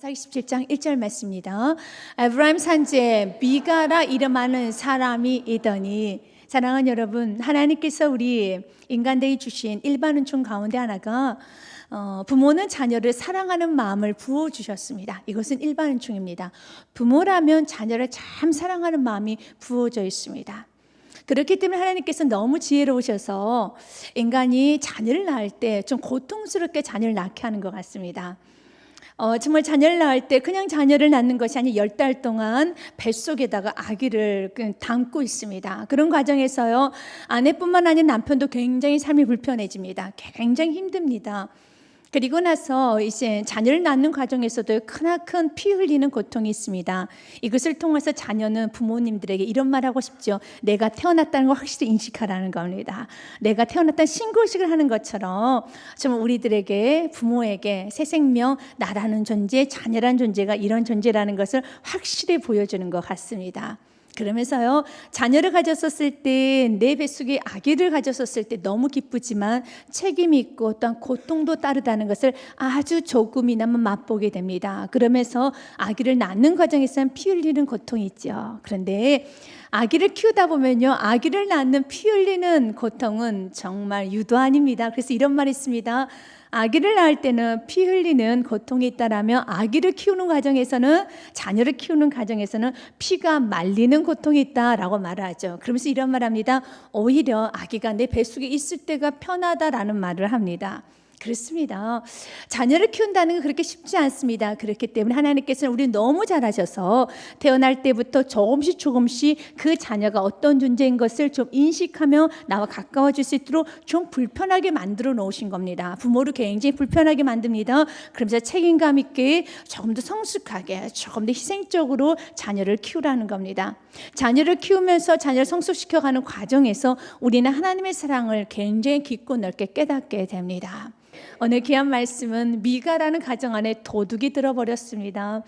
창세기 17장 1절 말씀입니다. 에브라임 산지에 미가라 이름하는 사람이 있더니, 사랑하는 여러분, 하나님께서 우리 인간들이 주신 일반 은총 가운데 하나가 부모는 자녀를 사랑하는 마음을 부어주셨습니다. 이것은 일반 은총입니다. 부모라면 자녀를 참 사랑하는 마음이 부어져 있습니다. 그렇기 때문에 하나님께서 너무 지혜로우셔서 인간이 자녀를 낳을 때 좀 고통스럽게 자녀를 낳게 하는 것 같습니다. 정말 자녀를 낳을 때 그냥 자녀를 낳는 것이 아니라 10달 동안 뱃속에다가 아기를 담고 있습니다. 그런 과정에서요, 아내뿐만 아니라 남편도 굉장히 삶이 불편해집니다. 굉장히 힘듭니다. 그리고 나서 이제 자녀를 낳는 과정에서도 크나큰 피 흘리는 고통이 있습니다. 이것을 통해서 자녀는 부모님들에게 이런 말 하고 싶죠. 내가 태어났다는 걸 확실히 인식하라는 겁니다. 내가 태어났다는 신고식을 하는 것처럼 정말 우리들에게, 부모에게 새 생명, 나라는 존재, 자녀라는 존재가 이런 존재라는 것을 확실히 보여주는 것 같습니다. 그러면서요, 자녀를 가졌었을 때, 내 뱃속에 아기를 가졌었을 때 너무 기쁘지만 책임이 있고 또한 고통도 따르다는 것을 아주 조금이나마 맛보게 됩니다. 그러면서 아기를 낳는 과정에서는 피 흘리는 고통이 있죠. 그런데 아기를 키우다 보면요, 아기를 낳는 피 흘리는 고통은 정말 유도 아닙니다. 그래서 이런 말이 있습니다. 아기를 낳을 때는 피 흘리는 고통이 있다라면 아기를 키우는 과정에서는, 자녀를 키우는 과정에서는 피가 말리는 고통이 있다라고 말하죠. 그러면서 이런 말합니다. 오히려 아기가 내 뱃속에 있을 때가 편하다라는 말을 합니다. 그렇습니다. 자녀를 키운다는 건 그렇게 쉽지 않습니다. 그렇기 때문에 하나님께서는 우리 너무 잘하셔서 태어날 때부터 조금씩 그 자녀가 어떤 존재인 것을 좀 인식하며 나와 가까워질 수 있도록 좀 불편하게 만들어 놓으신 겁니다. 부모를 굉장히 불편하게 만듭니다. 그러면서 책임감 있게 조금 더 성숙하게, 조금 더 희생적으로 자녀를 키우라는 겁니다. 자녀를 키우면서 자녀를 성숙시켜가는 과정에서 우리는 하나님의 사랑을 굉장히 깊고 넓게 깨닫게 됩니다. 오늘 귀한 말씀은 미가라는 가정 안에 도둑이 들어버렸습니다.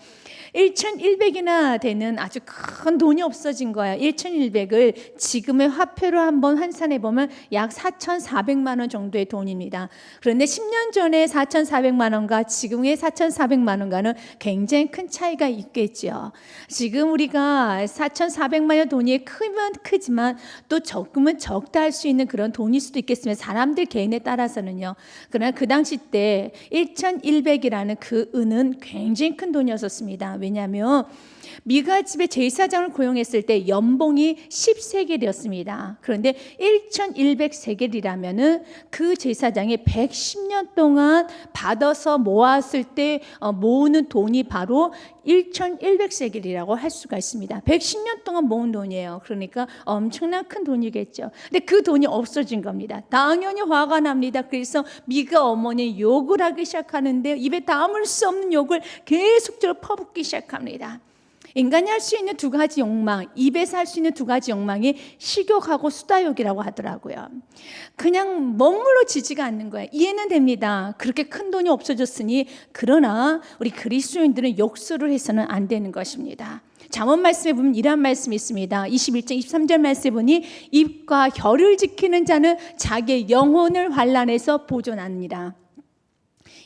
1,100이나 되는 아주 큰 돈이 없어진 거예요. 1,100을 지금의 화폐로 한번 환산해 보면 약 4,400만 원 정도의 돈입니다. 그런데 10년 전에 4,400만 원과 지금의 4,400만 원과는 굉장히 큰 차이가 있겠죠. 지금 우리가 4,400만 원 돈이 크면 크지만 또 적으면 적다 할 수 있는 그런 돈일 수도 있겠으면 사람들 개인에 따라서는요. 그러나 그 당시 때 1,100이라는 그 은은 굉장히 큰 돈이었습니다. 왜냐하면 미가 집에 제사장을 고용했을 때 연봉이 10세겔이었습니다. 그런데 1,100세겔이라면은 그 제사장이 110년 동안 받아서 모았을 때 모으는 돈이 바로 1,100세겔이라고 할 수가 있습니다. 110년 동안 모은 돈이에요. 그러니까 엄청난 큰 돈이겠죠. 근데 그 돈이 없어진 겁니다. 당연히 화가 납니다. 그래서 미가 어머니 욕을 하기 시작하는데 입에 담을 수 없는 욕을 계속적으로 퍼붓기 시작합니다. 인간이 할 수 있는 두 가지 욕망, 입에서 할 수 있는 두 가지 욕망이 식욕하고 수다욕이라고 하더라고요. 그냥 머물러지지가 않는 거예요. 이해는 됩니다. 그렇게 큰 돈이 없어졌으니. 그러나 우리 그리스도인들은 욕설을 해서는 안 되는 것입니다. 잠언 말씀에 보면 이러한 말씀이 있습니다. 21장 23절 말씀에 보니 입과 혀를 지키는 자는 자기의 영혼을 환난에서 보존합니다.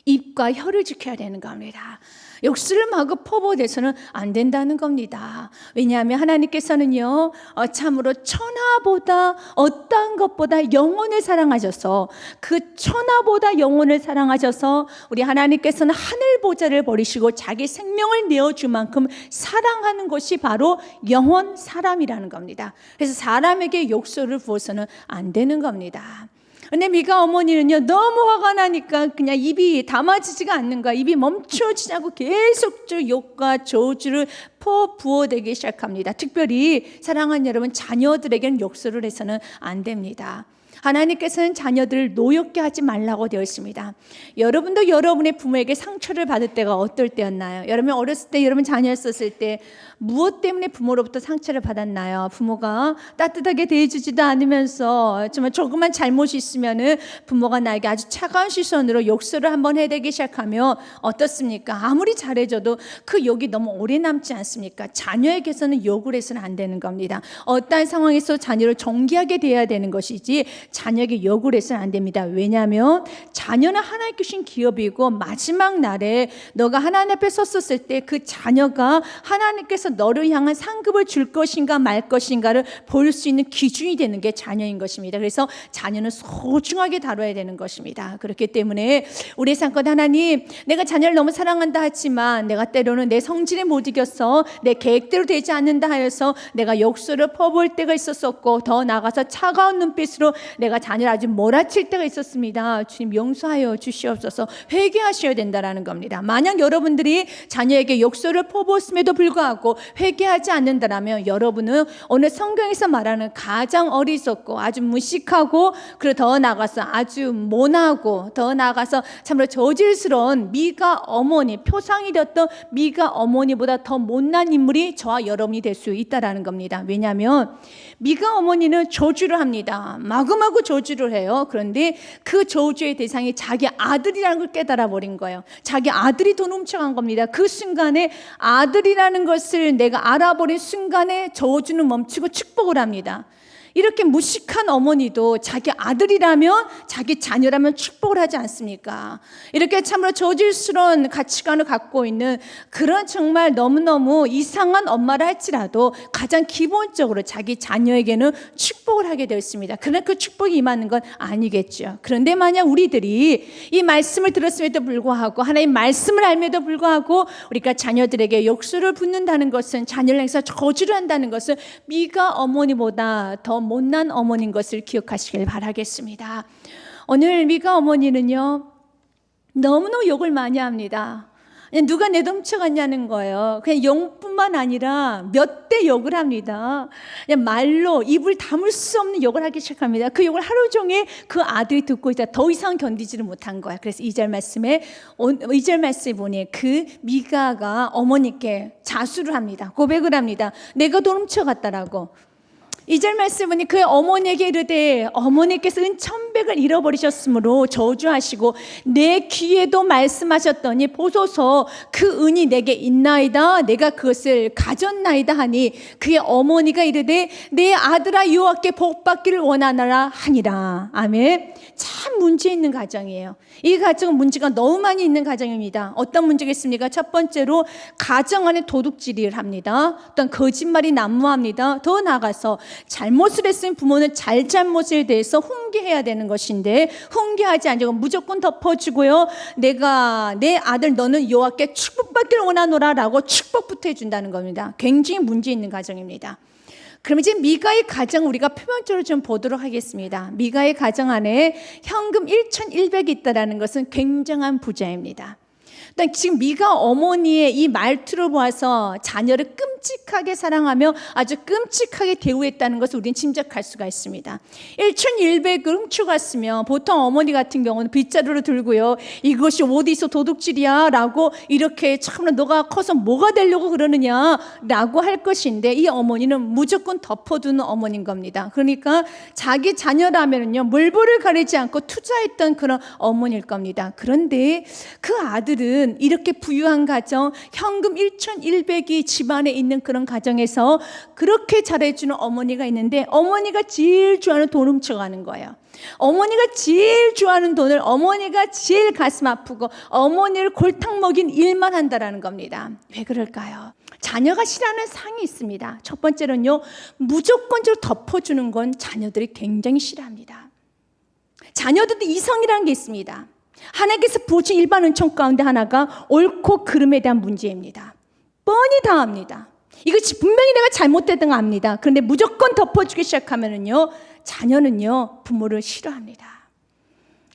입과 혀를 지켜야 되는 겁니다. 욕설을 마구 퍼부어대서는 안 된다는 겁니다. 왜냐하면 하나님께서는요, 참으로 천하보다 어떠한 것보다 영혼을 사랑하셔서, 그 천하보다 영혼을 사랑하셔서 우리 하나님께서는 하늘 보좌를 버리시고 자기 생명을 내어줄 만큼 사랑하는 것이 바로 영혼, 사람이라는 겁니다. 그래서 사람에게 욕설을 부어서는 안 되는 겁니다. 근데 미가 어머니는요, 너무 화가 나니까 그냥 입이 담아지지가 않는 거야. 입이 멈춰지지 않고 계속적으로 욕과 저주를 부어대기 시작합니다. 특별히 사랑하는 여러분, 자녀들에게는 욕설을 해서는 안 됩니다. 하나님께서는 자녀들을 노엽게 하지 말라고 되어 있습니다. 여러분도 여러분의 부모에게 상처를 받을 때가 어떨 때였나요? 여러분 어렸을 때, 여러분 자녀였었을 때 무엇 때문에 부모로부터 상처를 받았나요? 부모가 따뜻하게 대해주지도 않으면서 정말 조그만 잘못이 있으면은 부모가 나에게 아주 차가운 시선으로 욕설을 한번 해대기 시작하면 어떻습니까? 아무리 잘해줘도 그 욕이 너무 오래 남지 않습니까? 자녀에게서는 욕을 해서는 안 되는 겁니다. 어떠한 상황에서 자녀를 존귀하게 대해야 되는 것이지, 자녀에게 요구를 해서는 안 됩니다. 왜냐하면 자녀는 하나님께 주신 기업이고 마지막 날에 너가 하나님 앞에 섰었을 때 그 자녀가 하나님께서 너를 향한 상급을 줄 것인가 말 것인가를 볼 수 있는 기준이 되는 게 자녀인 것입니다. 그래서 자녀는 소중하게 다뤄야 되는 것입니다. 그렇기 때문에 우리의 삶껏 하나님, 내가 자녀를 너무 사랑한다 하지만 내가 때로는 내 성질에 못 이겼어, 내 계획대로 되지 않는다 하여서 내가 욕설을 퍼부을 때가 있었었고, 더 나아가서 차가운 눈빛으로 내가 자녀를 아주 몰아칠 때가 있었습니다. 주님 용서하여 주시옵소서. 회개하셔야 된다라는 겁니다. 만약 여러분들이 자녀에게 욕설을 퍼부었음에도 불구하고 회개하지 않는다라면 여러분은 오늘 성경에서 말하는 가장 어리석고 아주 무식하고, 그리고 더 나아가서 아주 모나고, 더 나아가서 참으로 저질스러운 미가 어머니, 표상이 되었던 미가 어머니보다 더 못난 인물이 저와 여러분이 될 수 있다라는 겁니다. 왜냐하면 미가 어머니는 저주를 합니다. 마구마구 저주를 해요. 그런데 그 저주의 대상이 자기 아들이라는 걸 깨달아 버린 거예요. 자기 아들이 돈 훔쳐간 겁니다. 그 순간에 아들이라는 것을 내가 알아버린 순간에 저주는 멈추고 축복을 합니다. 이렇게 무식한 어머니도 자기 아들이라면, 자기 자녀라면 축복을 하지 않습니까? 이렇게 참으로 저질스러운 가치관을 갖고 있는 그런 정말 너무너무 이상한 엄마를 할지라도 가장 기본적으로 자기 자녀에게는 축복을 하게 되었습니다. 그러나 그 축복이 임하는 건 아니겠죠. 그런데 만약 우리들이 이 말씀을 들었음에도 불구하고, 하나님 말씀을 알면도 불구하고 우리가 자녀들에게 욕설을 붙는다는 것은, 자녀를 향해서 저주를 한다는 것은 미가 어머니보다 더 못난 어머니인 것을 기억하시길 바라겠습니다. 오늘 미가 어머니는요, 너무너무 욕을 많이 합니다. 누가 내 돈 훔쳐갔냐는 거예요. 그냥 욕뿐만 아니라 몇 대 욕을 합니다. 그냥 말로 입을 다물 수 없는 욕을 하기 시작합니다. 그 욕을 하루 종일 그 아들이 듣고 있다 더 이상 견디지를 못한 거야. 그래서 2절 말씀에 보니 그 미가가 어머니께 자수를 합니다. 고백을 합니다. 내가 돈 훔쳐갔다라고. 2절 말씀 보니 그의 어머니에게 이르되 어머니께서 은 1,100을 잃어버리셨으므로 저주하시고 내 귀에도 말씀하셨더니 보소서 그 은이 내게 있나이다, 내가 그것을 가졌나이다 하니 그의 어머니가 이르되 내 아들아 여호와께 복받기를 원하노라 하니라. 아멘. 참 문제 있는 가정이에요. 이 가정은 문제가 너무 많이 있는 가정입니다. 어떤 문제가 있습니까? 첫 번째로 가정 안에 도둑질을 합니다. 또한 거짓말이 난무합니다. 더 나아가서 잘못을 했으면 부모는 잘못에 대해서 훈계해야 되는 것인데 훈계하지 않고 무조건 덮어주고요, 내가 내 아들 너는 여호와께 축복받기를 원하노라 라고 축복부터 해준다는 겁니다. 굉장히 문제 있는 가정입니다. 그럼 이제 미가의 가정 우리가 표면적으로 좀 보도록 하겠습니다. 미가의 가정 안에 현금 1,100이 있다는 것은 굉장한 부자입니다. 지금 미가 어머니의 이 말투를 보아서 자녀를 끔찍하게 사랑하며 아주 끔찍하게 대우했다는 것을 우리는 짐작할 수가 있습니다. 1,100을 훔쳐갔으면 보통 어머니 같은 경우는 빗자루를 들고요, 이것이 어디서 도둑질이야 라고 이렇게 참으로 너가 커서 뭐가 되려고 그러느냐 라고 할 것인데, 이 어머니는 무조건 덮어두는 어머니인 겁니다. 그러니까 자기 자녀라면요 물불을 가리지 않고 투자했던 그런 어머니일 겁니다. 그런데 그 아들은 이렇게 부유한 가정, 현금 1,100이 집안에 있는 그런 가정에서 그렇게 잘해주는 어머니가 있는데, 어머니가 제일 좋아하는 돈 훔쳐가는 거예요. 어머니가 제일 좋아하는 돈을, 어머니가 제일 가슴 아프고 어머니를 골탕 먹인 일만 한다라는 겁니다. 왜 그럴까요? 자녀가 싫어하는 상이 있습니다. 첫 번째로는요, 무조건적으로 덮어주는 건 자녀들이 굉장히 싫어합니다. 자녀들도 이성이라는 게 있습니다. 하나님께서 부어준 일반 은총 가운데 하나가 옳고 그름에 대한 문제입니다. 뻔히 다 압니다. 이것이 분명히 내가 잘못됐던 거 압니다. 그런데 무조건 덮어주기 시작하면은요, 자녀는요 부모를 싫어합니다.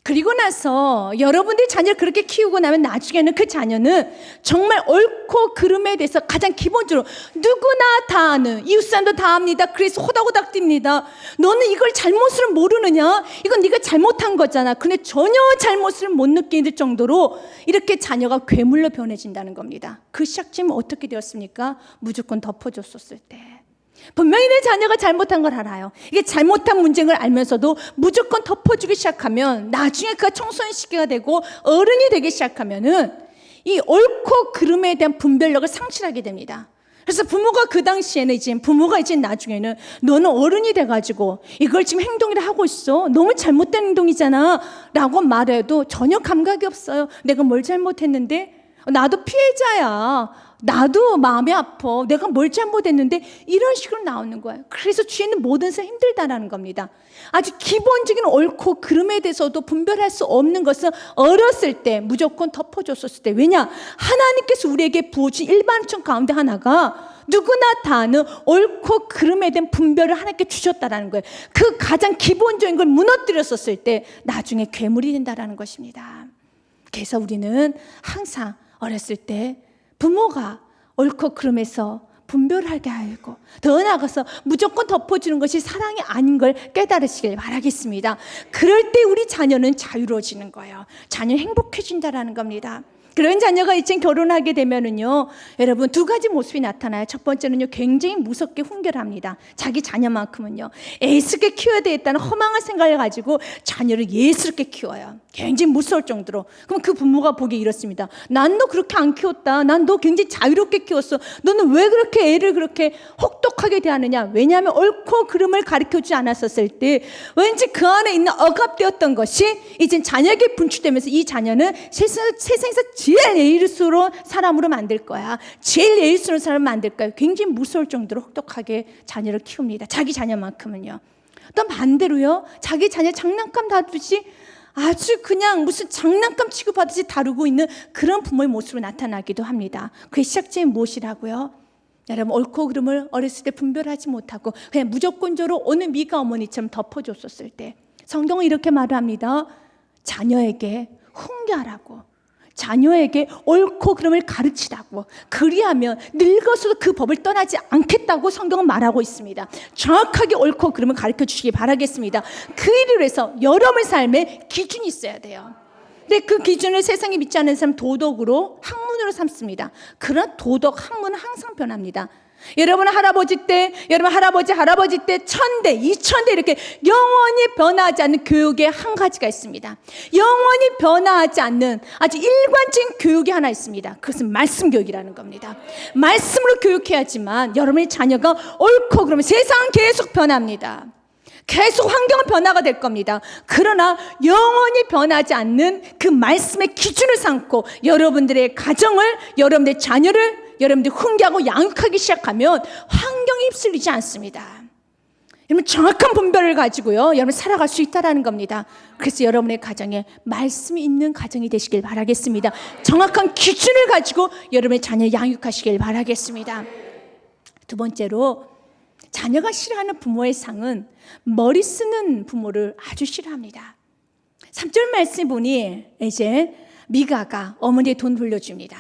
그리고 나서 여러분들이 자녀를 그렇게 키우고 나면 나중에는 그 자녀는 정말 옳고 그름에 대해서 가장 기본적으로 누구나 다 아는, 이웃사람도 다 압니다. 그래서 호닥호닥 뜁니다. 너는 이걸 잘못을 모르느냐? 이건 네가 잘못한 거잖아. 근데 전혀 잘못을 못 느낄 정도로 이렇게 자녀가 괴물로 변해진다는 겁니다. 그 시작점이 어떻게 되었습니까? 무조건 덮어줬었을 때. 분명히 내 자녀가 잘못한 걸 알아요. 이게 잘못한 문제인 걸 알면서도 무조건 덮어주기 시작하면 나중에 그가 청소년 시기가 되고 어른이 되기 시작하면은 이 옳고 그름에 대한 분별력을 상실하게 됩니다. 그래서 부모가 그 당시에는 부모가 나중에는 너는 어른이 돼가지고 이걸 지금 행동이라 하고 있어. 너무 잘못된 행동이잖아. 라고 말해도 전혀 감각이 없어요. 내가 뭘 잘못했는데? 나도 피해자야. 나도 마음이 아파. 내가 뭘 잘못했는데? 이런 식으로 나오는 거예요. 그래서 죄는 모든 사람 힘들다라는 겁니다. 아주 기본적인 옳고 그름에 대해서도 분별할 수 없는 것은 어렸을 때 무조건 덮어줬었을 때. 왜냐? 하나님께서 우리에게 부어준 일반적 가운데 하나가 누구나 다 아는 옳고 그름에 대한 분별을 하나님께 주셨다라는 거예요. 그 가장 기본적인 걸 무너뜨렸었을 때 나중에 괴물이 된다라는 것입니다. 그래서 우리는 항상 어렸을 때 부모가 옳고 그름에서 분별하게 알고 더 나아가서 무조건 덮어주는 것이 사랑이 아닌 걸 깨달으시길 바라겠습니다. 그럴 때 우리 자녀는 자유로워지는 거예요. 자녀는 행복해진다라는 겁니다. 그런 자녀가 이제 결혼하게 되면은요, 여러분 두 가지 모습이 나타나요. 첫 번째는요, 굉장히 무섭게 훈계합니다. 자기 자녀만큼은요, 애스럽게 키워야 되겠다는 허망한 생각을 가지고 자녀를 예스럽게 키워요. 굉장히 무서울 정도로. 그럼 그 부모가 보기에 이렇습니다. 난 너 그렇게 안 키웠다. 난 너 굉장히 자유롭게 키웠어. 너는 왜 그렇게 애를 그렇게 혹독하게 대하느냐? 왜냐하면 옳고 그름을 가르쳐주지 않았었을 때 왠지 그 안에 있는 억압되었던 것이 이제 자녀에게 분출되면서 이 자녀는 세상에서 제일 예의스러운 사람으로 만들 거야. 제일 예의스러운 사람을 만들 거야. 굉장히 무서울 정도로 혹독하게 자녀를 키웁니다. 자기 자녀만큼은요. 또 반대로요, 자기 자녀 장난감 다루듯이 아주 그냥 무슨 장난감 취급하듯이 다루고 있는 그런 부모의 모습으로 나타나기도 합니다. 그의 시작점이 무엇이라고요? 여러분, 옳고 그름을 어렸을 때 분별하지 못하고 그냥 무조건적으로 어느 미가 어머니처럼 덮어줬었을 때 성경은 이렇게 말합니다. 자녀에게 훈계하라고, 자녀에게 옳고 그름을 가르치라고, 그리하면 늙어서도 그 법을 떠나지 않겠다고 성경은 말하고 있습니다. 정확하게 옳고 그름을 가르쳐 주시기 바라겠습니다. 그 일을 위해서 여러분의 삶에 기준이 있어야 돼요. 근데 그 기준을 세상에 믿지 않는 사람 도덕으로, 학문으로 삼습니다. 그런 도덕, 학문은 항상 변합니다. 여러분 할아버지 때, 여러분 할아버지 때 1000대, 2000대 이렇게 영원히 변하지 않는 교육의 한 가지가 있습니다. 영원히 변하지 않는 아주 일관적인 교육이 하나 있습니다. 그것은 말씀 교육이라는 겁니다. 말씀으로 교육해야지만 여러분의 자녀가 옳고 그러면 세상은 계속 변합니다. 계속 환경은 변화가 될 겁니다. 그러나 영원히 변하지 않는 그 말씀의 기준을 삼고 여러분들의 가정을, 여러분들의 자녀를 여러분들이 훈계하고 양육하기 시작하면 환경이 휩쓸리지 않습니다. 여러분 정확한 분별을 가지고요, 여러분 살아갈 수 있다는 겁니다. 그래서 여러분의 가정에 말씀이 있는 가정이 되시길 바라겠습니다. 정확한 기준을 가지고 여러분의 자녀 양육하시길 바라겠습니다. 두 번째로, 자녀가 싫어하는 부모의 상은 머리 쓰는 부모를 아주 싫어합니다. 3절 말씀 보니 이제 미가가 어머니의 돈 돌려줍니다.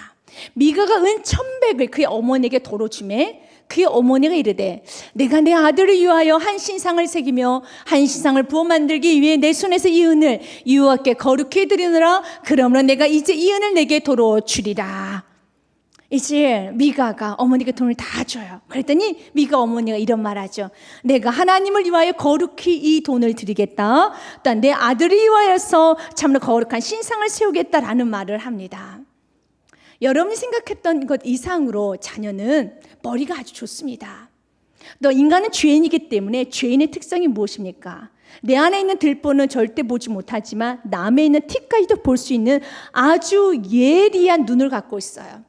미가가 은 1,100을 그의 어머니에게 도로 주매 그의 어머니가 이르되, 내가 내 아들을 위하여 한 신상을 새기며 한 신상을 부어 만들기 위해 내 손에서 이 은을 여호와께 거룩히 드리노라. 그러므로 내가 이제 이 은을 내게 도로 주리라. 이제 미가가 어머니가 돈을 다 줘요. 그랬더니 미가 어머니가 이런 말하죠. 내가 하나님을 위하여 거룩히 이 돈을 드리겠다. 또한 내 아들을 위하여서 참으로 거룩한 신상을 세우겠다라는 말을 합니다. 여러분이 생각했던 것 이상으로 자녀는 머리가 아주 좋습니다. 또 인간은 죄인이기 때문에 죄인의 특성이 무엇입니까? 내 안에 있는 들보는 절대 보지 못하지만 남에 있는 티까지도 볼 수 있는 아주 예리한 눈을 갖고 있어요.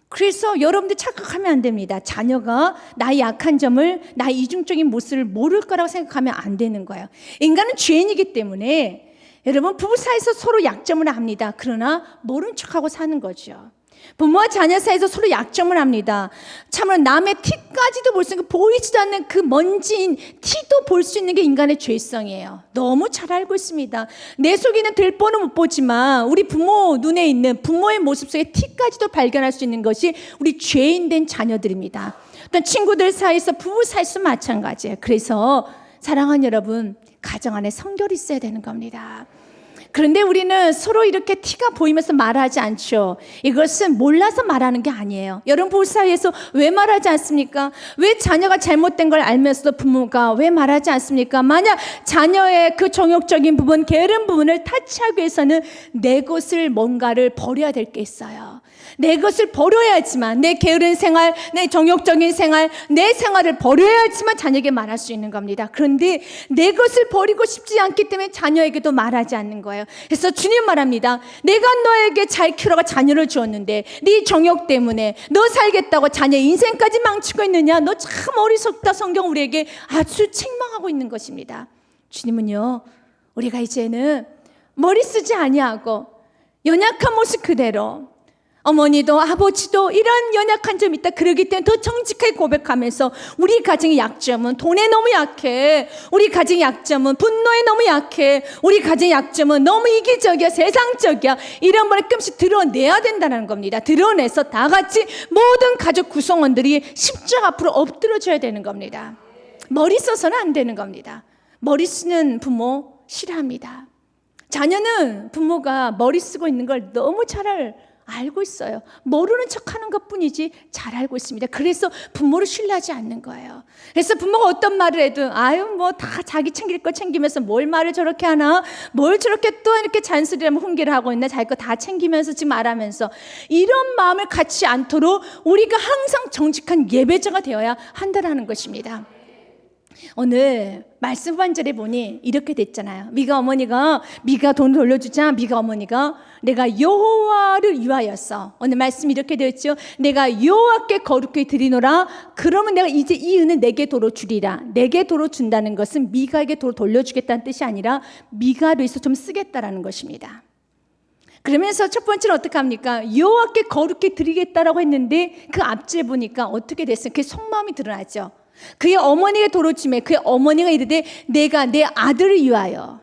그래서 여러분들 착각하면 안 됩니다. 자녀가 나의 약한 점을, 나의 이중적인 모습을 모를 거라고 생각하면 안 되는 거예요. 인간은 죄인이기 때문에 여러분 부부 사이에서 서로 약점을 압니다. 그러나 모른 척하고 사는 거죠. 부모와 자녀 사이에서 서로 약점을 합니다. 참으로 남의 티까지도 볼 수 있는, 보이지도 않는 그 먼지인 티도 볼 수 있는 게 인간의 죄성이에요. 너무 잘 알고 있습니다. 내 속에 있는 들보는 못 보지만 우리 부모 눈에 있는 부모의 모습 속에 티까지도 발견할 수 있는 것이 우리 죄인된 자녀들입니다. 또 친구들 사이에서, 부부 사이에서 마찬가지예요. 그래서 사랑하는 여러분, 가정 안에 성결이 있어야 되는 겁니다. 그런데 우리는 서로 이렇게 티가 보이면서 말하지 않죠. 이것은 몰라서 말하는 게 아니에요. 여러분 부부 사이에서 왜 말하지 않습니까? 왜 자녀가 잘못된 걸 알면서도 부모가 왜 말하지 않습니까? 만약 자녀의 그 정욕적인 부분, 게으른 부분을 타치하기 위해서는 내 것을 뭔가를 버려야 될 게 있어요. 내 것을 버려야지만, 내 게으른 생활, 내 정욕적인 생활, 내 생활을 버려야지만 자녀에게 말할 수 있는 겁니다. 그런데 내 것을 버리고 싶지 않기 때문에 자녀에게도 말하지 않는 거예요. 그래서 주님 말합니다. 내가 너에게 잘 키우라고 자녀를 주었는데 네 정욕 때문에 너 살겠다고 자녀 인생까지 망치고 있느냐? 너 참 어리석다. 성경 우리에게 아주 책망하고 있는 것입니다. 주님은요, 우리가 이제는 머리 쓰지 아니하고 연약한 모습 그대로, 어머니도 아버지도 이런 연약한 점이 있다. 그러기 때문에 더 정직하게 고백하면서 우리 가정의 약점은 돈에 너무 약해. 우리 가정의 약점은 분노에 너무 약해. 우리 가정의 약점은 너무 이기적이야, 세상적이야. 이런 걸 조금씩 드러내야 된다는 겁니다. 드러내서 다 같이 모든 가족 구성원들이 십자가 앞으로 엎드려줘야 되는 겁니다. 머리 써서는 안 되는 겁니다. 머리 쓰는 부모 싫어합니다. 자녀는 부모가 머리 쓰고 있는 걸 너무 잘 알고 있어요. 모르는 척하는 것뿐이지 잘 알고 있습니다. 그래서 부모를 신뢰하지 않는 거예요. 그래서 부모가 어떤 말을 해도 아유 뭐 다 자기 챙길 거 챙기면서 뭘 말을 저렇게 하나, 뭘 저렇게 또 이렇게 잔소리하면 훈계를 하고 있나, 자기 거 다 챙기면서 지금 말하면서, 이런 마음을 갖지 않도록 우리가 항상 정직한 예배자가 되어야 한다는 것입니다. 오늘 말씀 후반절에 보니 이렇게 됐잖아요. 미가 돈 돌려주자. 미가 어머니가 내가 여호와를 위하여서, 오늘 말씀 이렇게 되었죠. 내가 여호와께 거룩히 드리노라. 그러면 내가 이제 이 은은 내게 도로 주리라. 내게 도로 준다는 것은 미가에게 도로 돌려주겠다는 뜻이 아니라 미가를 위해서 좀 쓰겠다라는 것입니다. 그러면서 첫 번째는 어떻게 합니까? 여호와께 거룩히 드리겠다라고 했는데 그 앞뒤에 보니까 어떻게 됐어요? 그게 속마음이 드러나죠. 그의 어머니가 도로 주매 그의 어머니가 이르되 내가 내 아들을 위하여,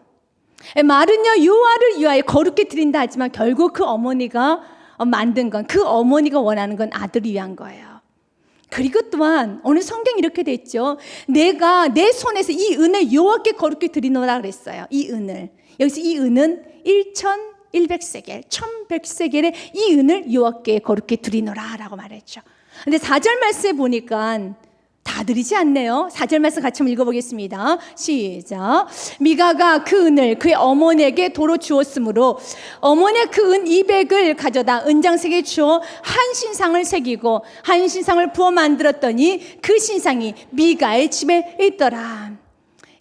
말은요 여호와를 위하여 거룩히 드린다 하지만 결국 그 어머니가 만든 건, 그 어머니가 원하는 건 아들을 위한 거예요. 그리고 또한 오늘 성경이 이렇게 돼 있죠. 내가 내 손에서 이 은을 여호와께 거룩히 드리노라 그랬어요. 이 은을, 여기서 이 은은 1100세겔 1100세겔의 이 은을 여호와께 거룩히 드리노라 라고 말했죠. 근데 4절 말씀에 보니까 다 드리지 않네요. 4절 말씀 같이 한번 읽어보겠습니다. 시작. 미가가 그 은을 그의 어머니에게 도로 주었으므로 어머니가 그 은 200을 가져다 은장색에 주어 한 신상을 새기고 한 신상을 부어 만들었더니 그 신상이 미가의 집에 있더라.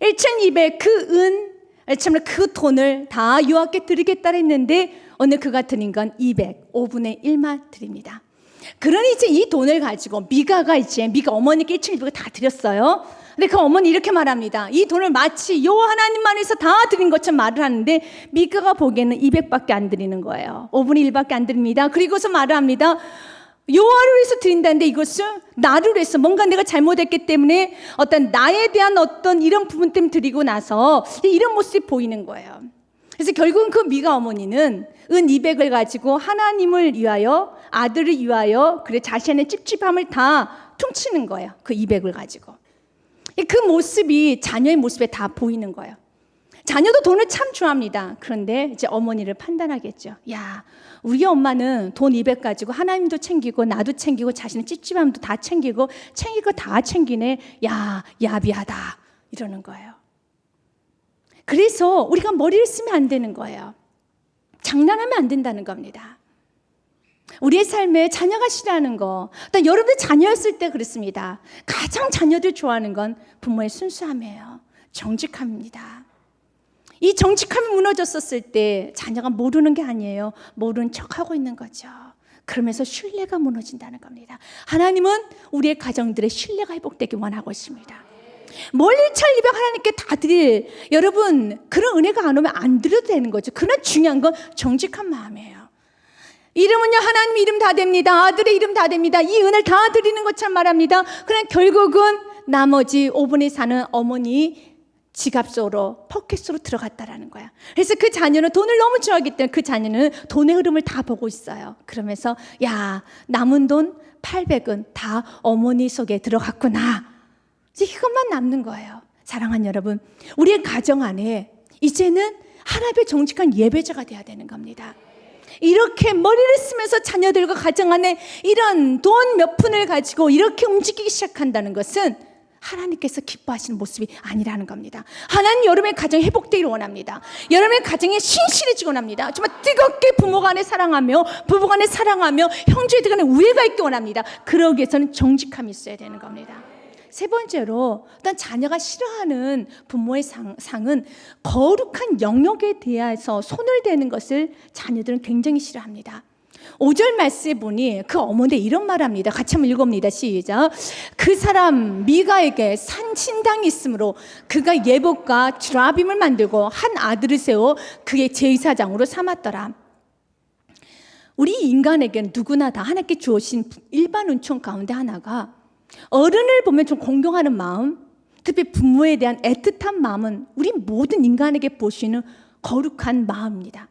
1200 그 은, 참으로 그 돈을 다 여호와께 드리겠다 했는데 오늘 그가 드린 건 200, 5분의 1만 드립니다. 그러니 이제 이 돈을 가지고 미가 어머니께 1200을 다 드렸어요. 근데 그 어머니 이렇게 말합니다. 이 돈을 마치 여호와 하나님만 위해서 다 드린 것처럼 말을 하는데 미가가 보기에는 200밖에 안 드리는 거예요. 5분의 1밖에 안 드립니다. 그리고서 말을 합니다. 여호와를 위해서 드린다는데 이것은 나를 위해서, 뭔가 내가 잘못했기 때문에 어떤 나에 대한 어떤 이런 부분 때문에 드리고 나서 이런 모습이 보이는 거예요. 그래서 결국은 그 미가 어머니는 은 200을 가지고 하나님을 위하여, 아들을 위하여, 그래 자신의 찝찝함을 다 퉁치는 거예요. 그 200을 가지고. 그 모습이 자녀의 모습에 다 보이는 거예요. 자녀도 돈을 참 좋아합니다. 그런데 이제 어머니를 판단하겠죠. 야, 우리 엄마는 돈 200 가지고 하나님도 챙기고 나도 챙기고 자신의 찝찝함도 다 챙기고 챙길 거 다 챙기네. 야, 야비하다. 이러는 거예요. 그래서 우리가 머리를 쓰면 안 되는 거예요. 장난하면 안 된다는 겁니다. 우리의 삶에 자녀가 싫어하는 거, 또 여러분들 자녀였을 때 그렇습니다. 가장 자녀들 좋아하는 건 부모의 순수함이에요. 정직함입니다. 이 정직함이 무너졌었을 때 자녀가 모르는 게 아니에요. 모르는 척하고 있는 거죠. 그러면서 신뢰가 무너진다는 겁니다. 하나님은 우리의 가정들의 신뢰가 회복되기 원하고 있습니다. 뭘 1200 하나님께 다 드릴, 여러분 그런 은혜가 안 오면 안 드려도 되는 거죠. 그러나 중요한 건 정직한 마음이에요. 이름은요 하나님 이름 다 됩니다. 아들의 이름 다 됩니다. 이 은을 다 드리는 것처럼 말합니다. 그러나 결국은 나머지 5분의 4는 어머니 지갑 속으로, 포켓 속으로 들어갔다라는 거야. 그래서 그 자녀는 돈을 너무 좋아하기 때문에 그 자녀는 돈의 흐름을 다 보고 있어요. 그러면서 야, 남은 돈 800은 다 어머니 속에 들어갔구나. 이제 이것만 남는 거예요. 사랑하는 여러분, 우리의 가정 안에 이제는 하나님의 정직한 예배자가 돼야 되는 겁니다. 이렇게 머리를 쓰면서 자녀들과 가정 안에 이런 돈 몇 푼을 가지고 이렇게 움직이기 시작한다는 것은 하나님께서 기뻐하시는 모습이 아니라는 겁니다. 하나님 여러분의 가정이 회복되기를 원합니다. 여러분의 가정이 신실해지기 원합니다. 정말 뜨겁게 부모 간에 사랑하며 부부 간에 사랑하며 형제들 간에 우애가 있기 원합니다. 그러기 위해서는 정직함이 있어야 되는 겁니다. 세 번째로 어떤 자녀가 싫어하는 부모의 상은 거룩한 영역에 대해서 손을 대는 것을 자녀들은 굉장히 싫어합니다. 5절 말씀에 보니 그 어머니 이런 말을 합니다. 같이 한번 읽어봅니다. 시작. 그 사람 미가에게 신당이 있으므로 그가 예복과 드라빔을 만들고 한 아들을 세워 그의 제사장으로 삼았더라. 우리 인간에게는 누구나 다 하나님께 주어진 일반 은총 가운데 하나가 어른을 보면 좀 공경하는 마음, 특히 부모에 대한 애틋한 마음은 우리 모든 인간에게 보시는 거룩한 마음입니다.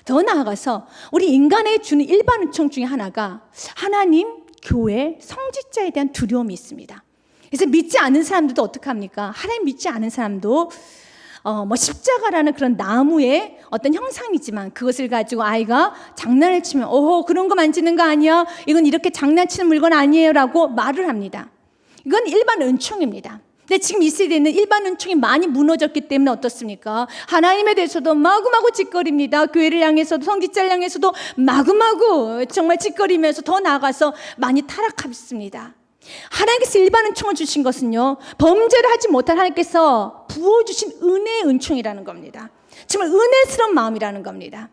더 나아가서 우리 인간에 주는 일반 은총 중에 하나가 하나님, 교회, 성직자에 대한 두려움이 있습니다. 그래서 믿지 않은 사람들도 어떻게 합니까? 하나님 믿지 않은 사람도 십자가라는 그런 나무의 어떤 형상이지만 그것을 가지고 아이가 장난을 치면 오호 그런 거 만지는 거 아니야? 이건 이렇게 장난치는 물건 아니에요 라고 말을 합니다. 이건 일반 은총입니다. 근데 지금 이 시대에는 일반 은총이 많이 무너졌기 때문에 어떻습니까? 하나님에 대해서도 마구마구 짓거립니다. 교회를 향해서도 성직자를 향해서도 마구마구 정말 짓거리면서 더 나아가서 많이 타락했습니다. 하나님께서 일반 은총을 주신 것은요, 범죄를 하지 못한 하나님께서 부어주신 은혜의 은총이라는 겁니다. 정말 은혜스러운 마음이라는 겁니다.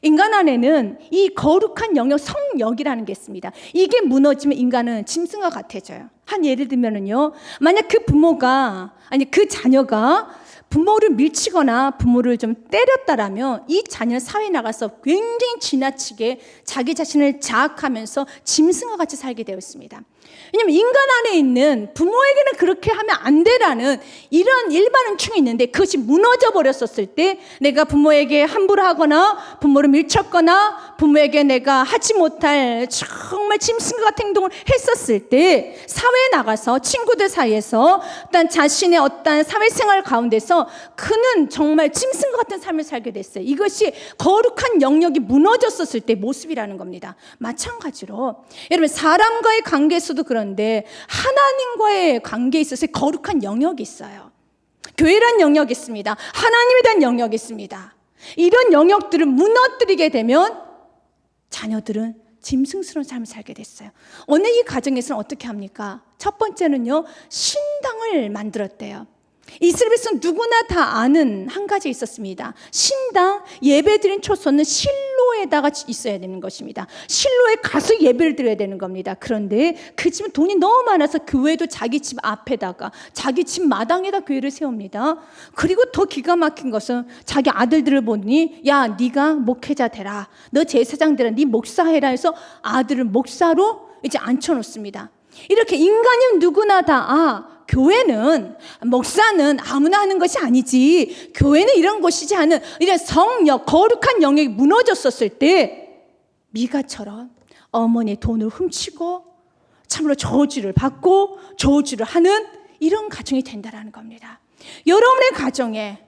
인간 안에는 이 거룩한 영역, 성역이라는 게 있습니다. 이게 무너지면 인간은 짐승과 같아져요. 한 예를 들면은요, 만약 그 부모가, 아니 그 자녀가 부모를 밀치거나 부모를 좀 때렸다라면 이 자녀는 사회에 나가서 굉장히 지나치게 자기 자신을 자학하면서 짐승과 같이 살게 되어 있습니다. 왜냐하면 인간 안에 있는 부모에게는 그렇게 하면 안 되라는 이런 일반 은총이 있는데 그것이 무너져 버렸었을 때 내가 부모에게 함부로 하거나 부모를 밀쳤거나 부모에게 내가 하지 못할 정말 짐승 같은 행동을 했었을 때 사회에 나가서 친구들 사이에서 어떤 자신의 어떤 사회생활 가운데서 그는 정말 짐승과 같은 삶을 살게 됐어요. 이것이 거룩한 영역이 무너졌었을 때 모습이라는 겁니다. 마찬가지로 여러분 사람과의 관계에서도 그런데 하나님과의 관계에 있어서 거룩한 영역이 있어요. 교회란 영역이 있습니다. 하나님에 대한 영역이 있습니다. 이런 영역들을 무너뜨리게 되면 자녀들은 짐승스러운 삶을 살게 됐어요. 오늘 이 가정에서는 어떻게 합니까? 첫 번째는요, 신당을 만들었대요. 이스라엘에서는 누구나 다 아는 한 가지 있었습니다. 신당, 예배드린 초소는 실로에다가 있어야 되는 것입니다. 실로에 가서 예배를 드려야 되는 겁니다. 그런데 그 집은 돈이 너무 많아서 교회도 자기 집 앞에다가 자기 집 마당에다 교회를 세웁니다. 그리고 더 기가 막힌 것은 자기 아들들을 보니 야 네가 목회자 되라, 너 제사장 되라, 네 목사해라 해서 아들을 목사로 이제 앉혀놓습니다. 이렇게 인간이면 누구나 다 교회는, 목사는 아무나 하는 것이 아니지, 교회는 이런 곳이지 하는 이런 성역, 거룩한 영역이 무너졌었을 때 미가처럼 어머니의 돈을 훔치고 참으로 저주를 받고 저주를 하는 이런 가정이 된다는 겁니다. 여러분의 가정에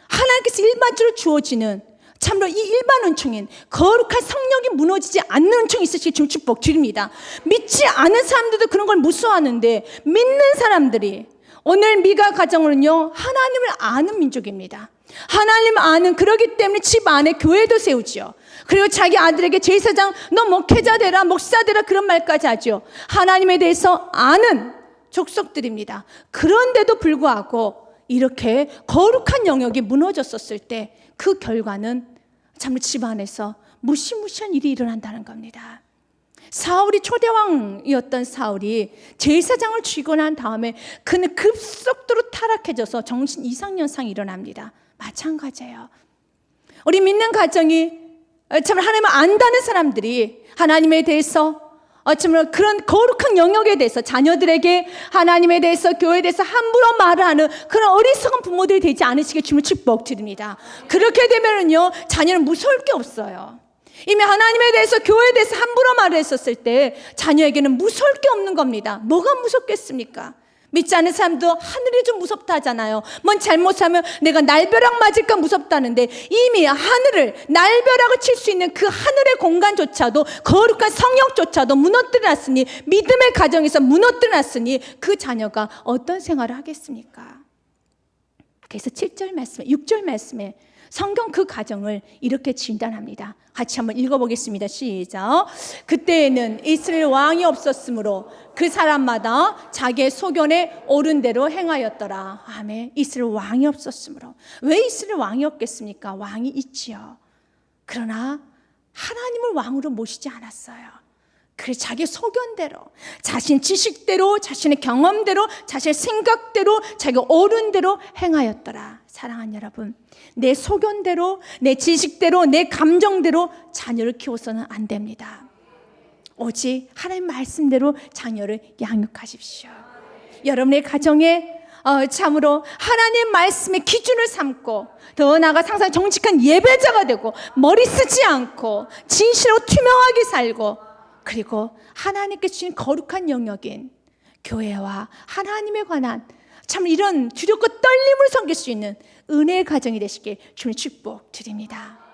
하나님께서 일반적으로 주어지는 참으로 이 일반 은총인 거룩한 성령이 무너지지 않는 은총이 있으시길 주님 축복 드립니다. 믿지 않은 사람들도 그런 걸 무서워하는데 믿는 사람들이, 오늘 미가 가정은요 하나님을 아는 민족입니다. 하나님을 아는, 그러기 때문에 집 안에 교회도 세우지요. 그리고 자기 아들에게 제사장, 너 목회자 되라, 목사 되라, 그런 말까지 하죠. 하나님에 대해서 아는 족속들입니다. 그런데도 불구하고 이렇게 거룩한 영역이 무너졌었을 때 그 결과는 참 집안에서 무시무시한 일이 일어난다는 겁니다. 사울이 초대왕이었던 사울이 제사장을 죽이고 난 다음에 그는 급속도로 타락해져서 정신 이상현상이 일어납니다. 마찬가지예요. 우리 믿는 가정이 참 하나님을 안다는 사람들이 하나님에 대해서 정말 그런 거룩한 영역에 대해서 자녀들에게 하나님에 대해서 교회에 대해서 함부로 말을 하는 그런 어리석은 부모들이 되지 않으시길 주님을 축복드립니다. 그렇게 되면은요 자녀는 무서울 게 없어요. 이미 하나님에 대해서 교회에 대해서 함부로 말을 했었을 때 자녀에게는 무서울 게 없는 겁니다. 뭐가 무섭겠습니까? 믿지 않는 사람도 하늘이 좀 무섭다 하잖아요. 뭔 잘못하면 내가 날벼락 맞을까 무섭다는데 이미 하늘을 날벼락을 칠 수 있는 그 하늘의 공간조차도 거룩한 성역조차도 무너뜨려놨으니 믿음의 가정에서 무너뜨려놨으니 그 자녀가 어떤 생활을 하겠습니까? 그래서 7절 말씀에 6절 말씀에 성경 그 가정을 이렇게 진단합니다. 같이 한번 읽어보겠습니다. 시작. 그때에는 이스라엘 왕이 없었으므로 그 사람마다 자기의 소견에 옳은 대로 행하였더라. 아멘. 이스라엘 왕이 없었으므로. 왜 이스라엘 왕이 없겠습니까? 왕이 있지요. 그러나 하나님을 왕으로 모시지 않았어요. 그래서 자기 소견대로, 자신 지식대로, 자신의 경험대로, 자신의 생각대로, 자기 옳은 대로 행하였더라. 사랑하는 여러분, 내 소견대로, 내 지식대로, 내 감정대로 자녀를 키워서는 안 됩니다. 오직 하나님 말씀대로 자녀를 양육하십시오. 여러분의 가정에 참으로 하나님 말씀의 기준을 삼고 더 나아가 항상 정직한 예배자가 되고 머리 쓰지 않고 진실로 투명하게 살고 그리고 하나님께 주신 거룩한 영역인 교회와 하나님에 관한 참 이런 두렵고 떨림을 섬길 수 있는 은혜의 가정이 되시길 주님 축복드립니다.